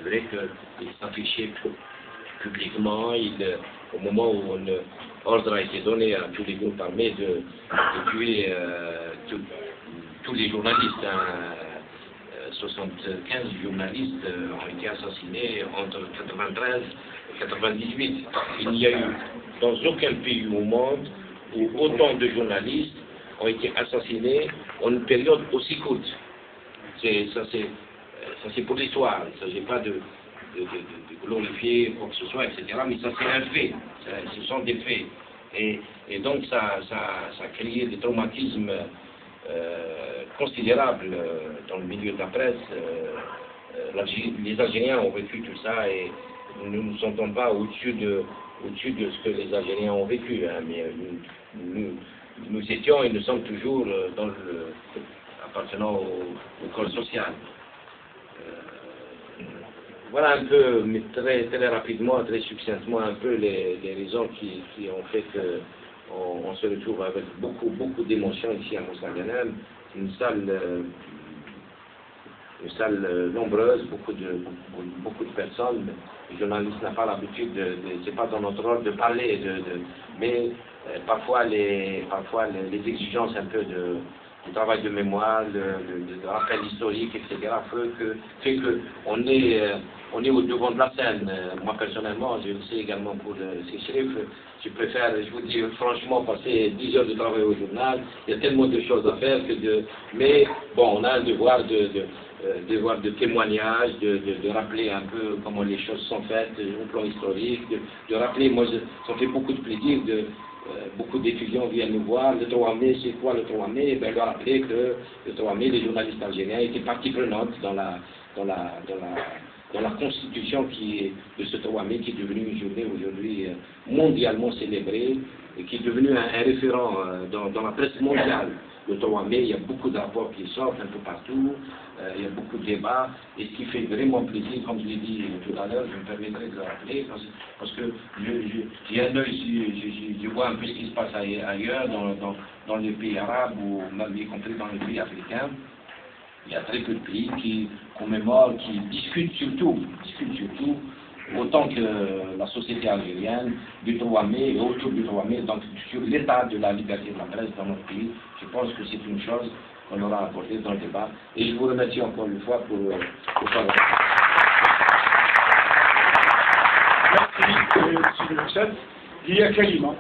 vrai qu'il s'affichait publiquement, au moment où l'ordre a été donné à tous les groupes armés de tuer tous les journalistes. 75 journalistes ont été assassinés entre 93 et 98. Il n'y a eu dans aucun pays au monde où autant de journalistes ont été assassinés en une période aussi courte. Ça c'est pour l'histoire. Il ne s'agit pas de glorifier quoi que ce soit, etc. Mais ça c'est un fait. Ce sont des faits. Et donc ça a créé des traumatismes considérables dans le milieu de la presse. Les Algériens ont vécu tout ça et nous ne nous sentons pas au-dessus de ce que les Algériens ont vécu. Hein, mais nous étions et nous sommes toujours appartenant au corps social. Voilà un peu, mais très rapidement, très succinctement, un peu les raisons qui ont fait qu'on se retrouve avec beaucoup d'émotions ici à Moussa Ghanem. Une salle nombreuse, beaucoup de personnes. Les journalistes n'ont pas l'habitude c'est pas dans notre rôle de parler, mais parfois les exigences un peu du travail de mémoire, de rappel historique, etc., fait qu'on est au devant de la scène. Moi personnellement, je le sais également pour ces chiffres, je préfère, je vous dis franchement, passer 10 heures de travail au journal. Il y a tellement de choses à faire mais bon, on a un devoir de témoignage, de rappeler un peu comment les choses sont faites au plan historique, de rappeler, moi ça fait beaucoup de plaisir beaucoup d'étudiants viennent nous voir, le 3 mai, c'est quoi le 3 mai? Et bien, leur rappeler que le 3 mai, les journalistes algériens étaient partie prenante dans la constitution de ce 3 mai, qui est devenue une journée aujourd'hui mondialement célébrée et qui est devenue un référent dans la presse mondiale. Le 3 mai, il y a beaucoup de rapports qui sortent un peu partout, il y a beaucoup de débats, et ce qui fait vraiment plaisir, comme je l'ai dit tout à l'heure, je me permettrai de le rappeler, parce que j'ai un œil, je vois un peu ce qui se passe ailleurs, dans les pays arabes, ou même y compris dans les pays africains. Il y a très peu de pays qui commémorent, qui discutent surtout, autant que la société algérienne, du 3 mai et autour du 3 mai, donc sur l'état de la liberté de la presse dans notre pays. Je pense que c'est une chose qu'on aura apportée dans le débat. Et je vous remercie encore une fois pour ça. Merci, M. Michel. Il y a Kalima.